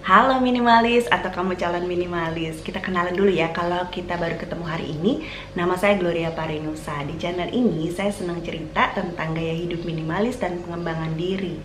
Halo minimalis atau kamu calon minimalis. Kita kenalan dulu ya. Kalau kita baru ketemu hari ini, nama saya Gloria Parinusa. Di channel ini saya senang cerita tentang gaya hidup minimalis dan pengembangan diri.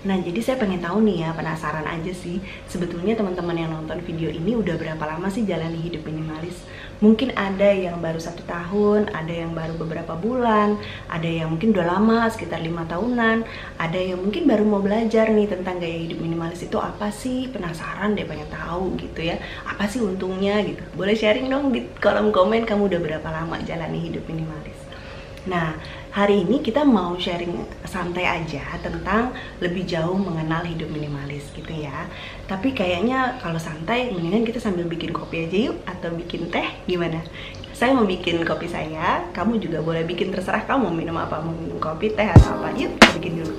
Nah, jadi saya pengen tahu nih ya, penasaran aja sih, sebetulnya teman-teman yang nonton video ini udah berapa lama sih jalani hidup minimalis? Mungkin ada yang baru 1 tahun, ada yang baru beberapa bulan, ada yang mungkin udah lama, sekitar 5 tahunan, ada yang mungkin baru mau belajar nih tentang gaya hidup minimalis itu apa sih? Penasaran deh, pengen tahu gitu ya, apa sih untungnya gitu. Boleh sharing dong di kolom komen kamu udah berapa lama jalani hidup minimalis. Nah, hari ini kita mau sharing santai aja tentang lebih jauh mengenal hidup minimalis gitu ya. Tapi kayaknya kalau santai mendingan kita sambil bikin kopi aja yuk, atau bikin teh, gimana? Saya mau bikin kopi saya, kamu juga boleh bikin, terserah kamu mau minum apa, mau minum kopi, teh, atau apa. Yuk kita bikin dulu.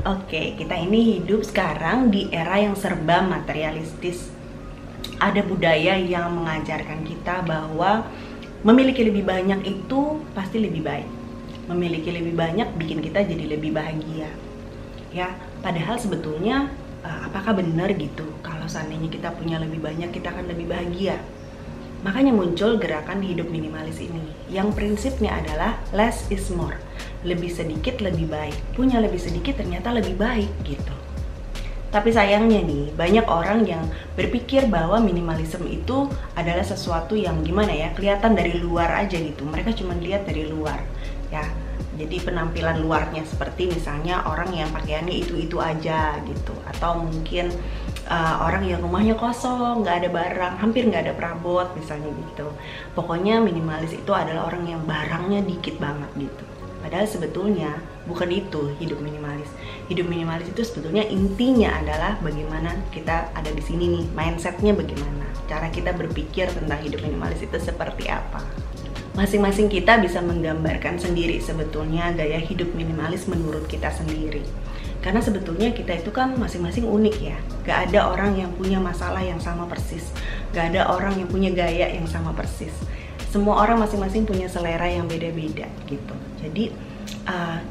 Oke, kita ini hidup sekarang di era yang serba materialistis. Ada budaya yang mengajarkan kita bahwa memiliki lebih banyak itu pasti lebih baik. Memiliki lebih banyak bikin kita jadi lebih bahagia. Ya, padahal sebetulnya apakah benar gitu kalau seandainya kita punya lebih banyak kita akan lebih bahagia? Makanya muncul gerakan hidup minimalis ini, yang prinsipnya adalah less is more. Lebih sedikit lebih baik. Punya lebih sedikit ternyata lebih baik gitu. Tapi sayangnya nih, banyak orang yang berpikir bahwa minimalisme itu adalah sesuatu yang gimana ya, kelihatan dari luar aja gitu. Mereka cuma lihat dari luar ya. Jadi penampilan luarnya seperti misalnya orang yang pakaiannya itu aja gitu, atau mungkin orang yang rumahnya kosong, nggak ada barang, hampir nggak ada perabot misalnya gitu. Pokoknya minimalis itu adalah orang yang barangnya dikit banget gitu. Padahal sebetulnya bukan itu hidup minimalis. Hidup minimalis itu sebetulnya intinya adalah bagaimana kita ada di sini nih, mindsetnya bagaimana, cara kita berpikir tentang hidup minimalis itu seperti apa. Masing-masing kita bisa menggambarkan sendiri sebetulnya gaya hidup minimalis menurut kita sendiri. Karena sebetulnya kita itu kan masing-masing unik ya. Gak ada orang yang punya masalah yang sama persis. Gak ada orang yang punya gaya yang sama persis. Semua orang masing-masing punya selera yang beda-beda gitu. Jadi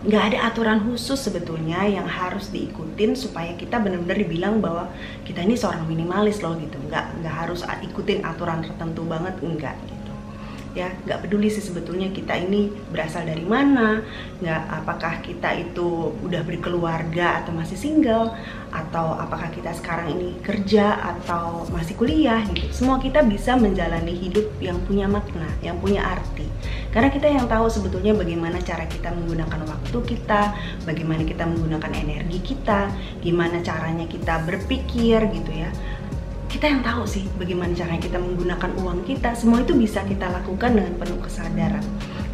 gak ada aturan khusus sebetulnya yang harus diikutin supaya kita benar-benar dibilang bahwa kita ini seorang minimalis loh gitu. Gak harus ikutin aturan tertentu banget, enggak gitu. Ya, nggak peduli sih sebetulnya kita ini berasal dari mana, apakah kita itu udah berkeluarga atau masih single, atau apakah kita sekarang ini kerja atau masih kuliah gitu. Semua kita bisa menjalani hidup yang punya makna, yang punya arti. Karena kita yang tahu sebetulnya bagaimana cara kita menggunakan waktu kita, bagaimana kita menggunakan energi kita, gimana caranya kita berpikir gitu ya. Kita yang tahu sih bagaimana caranya kita menggunakan uang kita. Semua itu bisa kita lakukan dengan penuh kesadaran.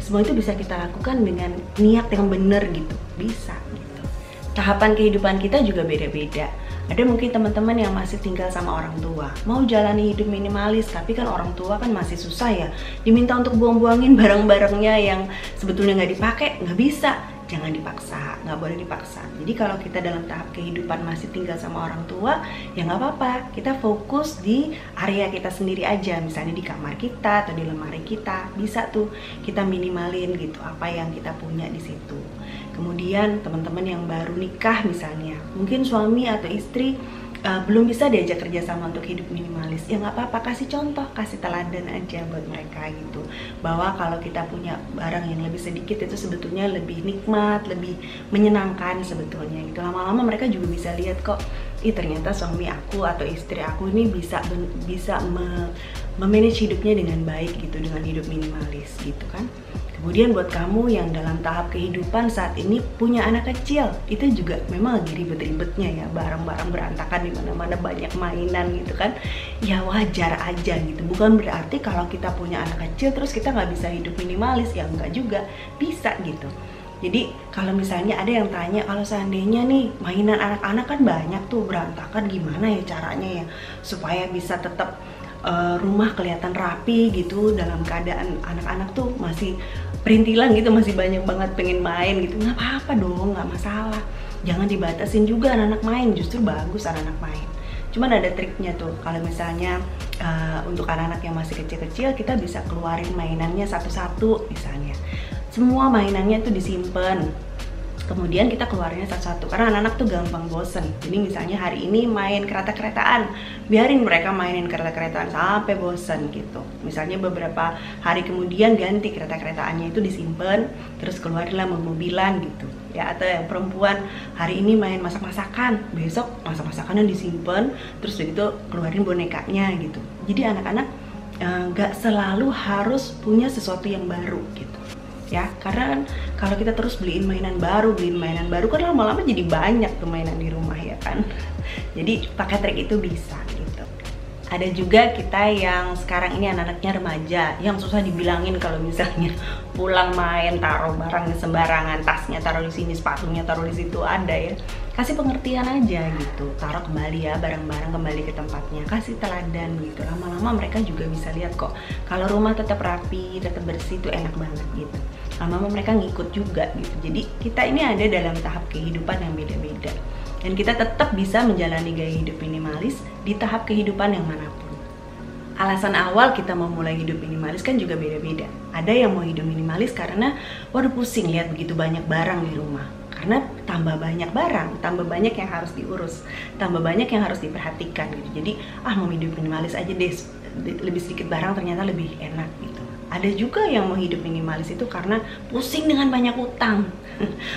Semua itu bisa kita lakukan dengan niat yang benar gitu. Bisa gitu. Tahapan kehidupan kita juga beda-beda. Ada mungkin teman-teman yang masih tinggal sama orang tua, mau jalani hidup minimalis, tapi kan orang tua kan masih susah ya. Diminta untuk buang-buangin barang-barangnya yang sebetulnya nggak dipakai, nggak bisa. Jangan dipaksa, nggak boleh dipaksa. Jadi kalau kita dalam tahap kehidupan masih tinggal sama orang tua, ya nggak apa-apa. Kita fokus di area kita sendiri aja, misalnya di kamar kita atau di lemari kita. Bisa tuh kita minimalin gitu apa yang kita punya di situ. Kemudian teman-teman yang baru nikah misalnya, mungkin suami atau istri belum bisa diajak kerjasama untuk hidup minimalis, ya nggak apa-apa, kasih contoh, kasih teladan aja buat mereka gitu, bahwa kalau kita punya barang yang lebih sedikit itu sebetulnya lebih nikmat, lebih menyenangkan sebetulnya gitu. Lama-lama mereka juga bisa lihat kok, ternyata suami aku atau istri aku ini bisa memanage hidupnya dengan baik gitu, dengan hidup minimalis gitu kan. Kemudian buat kamu yang dalam tahap kehidupan saat ini punya anak kecil, itu juga memang lagi ribet-ribetnya ya, barang-barang berantakan di mana-mana, banyak mainan gitu kan. Ya wajar aja gitu. Bukan berarti kalau kita punya anak kecil terus kita nggak bisa hidup minimalis, ya enggak juga, bisa gitu. Jadi kalau misalnya ada yang tanya, kalau seandainya nih mainan anak-anak kan banyak tuh berantakan, gimana ya caranya ya supaya bisa tetap rumah kelihatan rapi gitu dalam keadaan anak-anak tuh masih perintilan gitu, masih banyak banget pengen main gitu. Nggak apa-apa dong, nggak masalah. Jangan dibatasin juga anak-anak main, justru bagus anak-anak main. Cuman ada triknya tuh, kalau misalnya untuk anak-anak yang masih kecil-kecil, kita bisa keluarin mainannya satu-satu misalnya. Semua mainannya tuh disimpan, kemudian kita keluarinnya satu-satu, karena anak-anak tuh gampang bosen. Jadi misalnya hari ini main kereta-keretaan, biarin mereka mainin kereta-keretaan sampai bosen gitu. Misalnya beberapa hari kemudian ganti kereta-keretaannya itu disimpan, terus keluarinlah mobilan gitu ya. Atau yang perempuan hari ini main masak-masakan, besok masak-masakannya disimpan, terus begitu keluarin bonekanya gitu. Jadi anak-anak nggak selalu harus punya sesuatu yang baru gitu ya, karena kan kalau kita terus beliin mainan baru kan lama-lama jadi banyak tuh mainan di rumah ya kan. Jadi pakai trik itu bisa gitu. Ada juga kita yang sekarang ini anak-anaknya remaja yang susah dibilangin kalau misalnya pulang main taruh barangnya sembarangan, tasnya taruh di sini, sepatunya taruh di situ, ada ya. Kasih pengertian aja gitu, taruh kembali ya barang-barang kembali ke tempatnya, kasih teladan gitu. Lama-lama mereka juga bisa lihat kok kalau rumah tetap rapi, tetap bersih itu enak banget gitu. Lama-lama mereka ngikut juga gitu. Jadi kita ini ada dalam tahap kehidupan yang beda-beda, dan kita tetap bisa menjalani gaya hidup minimalis di tahap kehidupan yang manapun. Alasan awal kita mau mulai hidup minimalis kan juga beda-beda. Ada yang mau hidup minimalis karena waduh pusing lihat begitu banyak barang di rumah. Karena tambah banyak barang, tambah banyak yang harus diurus, tambah banyak yang harus diperhatikan gitu. Jadi mau hidup minimalis aja deh, lebih sedikit barang ternyata lebih enak gitu. Ada juga yang mau hidup minimalis itu karena pusing dengan banyak utang.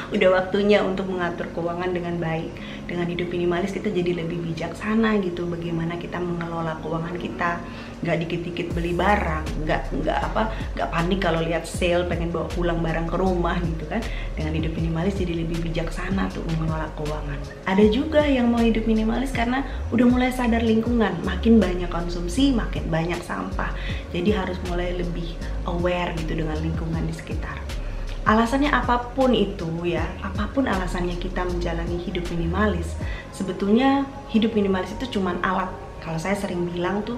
Udah waktunya untuk mengatur keuangan dengan baik. Dengan hidup minimalis kita jadi lebih bijaksana gitu, bagaimana kita mengelola keuangan kita. Nggak dikit-dikit beli barang, nggak panik kalau lihat sale pengen bawa pulang barang ke rumah gitu kan. Dengan hidup minimalis jadi lebih bijaksana tuh mengelola keuangan. Ada juga yang mau hidup minimalis karena udah mulai sadar lingkungan, makin banyak konsumsi, makin banyak sampah. Jadi harus mulai lebih aware gitu dengan lingkungan di sekitar. Alasannya apapun itu ya, apapun alasannya kita menjalani hidup minimalis, sebetulnya hidup minimalis itu cuman alat. Kalau saya sering bilang tuh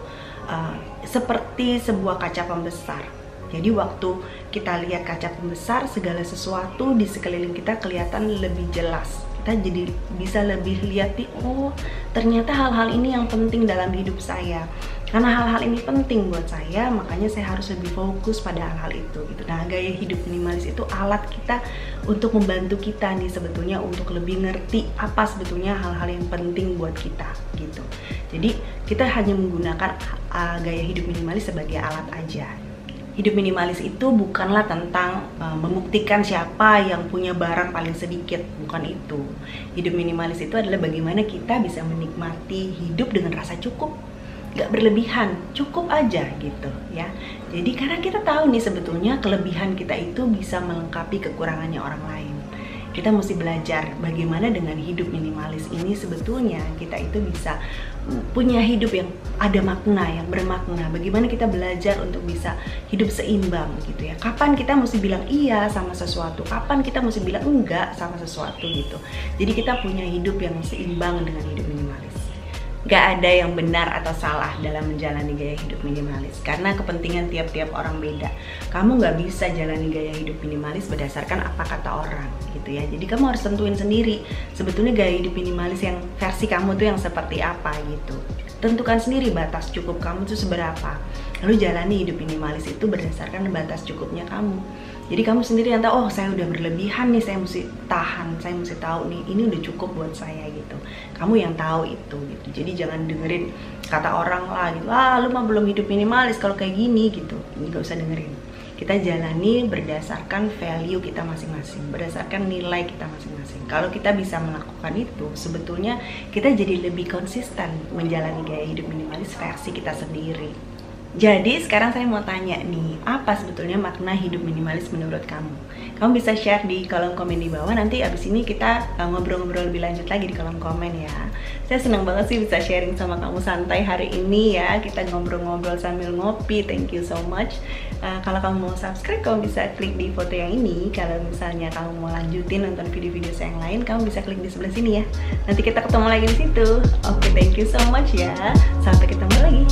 seperti sebuah kaca pembesar. Jadi waktu kita lihat kaca pembesar, segala sesuatu di sekeliling kita kelihatan lebih jelas. Kita jadi bisa lebih lihat oh ternyata hal-hal ini yang penting dalam hidup saya. Karena hal-hal ini penting buat saya, makanya saya harus lebih fokus pada hal-hal itu gitu. Nah, gaya hidup minimalis itu alat kita untuk membantu kita nih sebetulnya untuk lebih ngerti apa sebetulnya hal-hal yang penting buat kita gitu. Jadi kita hanya menggunakan gaya hidup minimalis sebagai alat aja. Hidup minimalis itu bukanlah tentang membuktikan siapa yang punya barang paling sedikit, bukan itu. Hidup minimalis itu adalah bagaimana kita bisa menikmati hidup dengan rasa cukup. Gak berlebihan, cukup aja gitu ya. Jadi karena kita tahu nih sebetulnya kelebihan kita itu bisa melengkapi kekurangannya orang lain. Kita mesti belajar bagaimana dengan hidup minimalis ini sebetulnya kita itu bisa punya hidup yang ada makna, yang bermakna. Bagaimana kita belajar untuk bisa hidup seimbang gitu ya. Kapan kita mesti bilang iya sama sesuatu, kapan kita mesti bilang enggak sama sesuatu gitu. Jadi kita punya hidup yang seimbang dengan hidup minimalis. Gak ada yang benar atau salah dalam menjalani gaya hidup minimalis, karena kepentingan tiap-tiap orang beda. Kamu gak bisa jalani gaya hidup minimalis berdasarkan apa kata orang gitu ya. Jadi kamu harus tentuin sendiri sebetulnya gaya hidup minimalis yang versi kamu tuh yang seperti apa gitu. Tentukan sendiri batas cukup kamu tuh seberapa. Lalu jalani hidup minimalis itu berdasarkan batas cukupnya kamu. Jadi kamu sendiri yang tahu, oh saya udah berlebihan nih, saya mesti tahan, saya mesti tahu nih, ini udah cukup buat saya gitu. Kamu yang tahu itu gitu. Jadi jangan dengerin kata orang lah gitu, lu mah belum hidup minimalis kalau kayak gini gitu. Ini gak usah dengerin. Kita jalani berdasarkan value kita masing-masing, berdasarkan nilai kita masing-masing. Kalau kita bisa melakukan itu, sebetulnya kita jadi lebih konsisten menjalani gaya hidup minimalis versi kita sendiri. Jadi sekarang saya mau tanya nih, apa sebetulnya makna hidup minimalis menurut kamu? Kamu bisa share di kolom komen di bawah, nanti abis ini kita ngobrol-ngobrol lebih lanjut lagi di kolom komen ya. Saya senang banget sih bisa sharing sama kamu santai hari ini ya, kita ngobrol-ngobrol sambil ngopi, thank you so much. Kalau kamu mau subscribe, kamu bisa klik di foto yang ini. Kalau misalnya kamu mau lanjutin nonton video-video saya yang lain, kamu bisa klik di sebelah sini ya. Nanti kita ketemu lagi di situ. Oke, thank you so much ya, sampai ketemu lagi.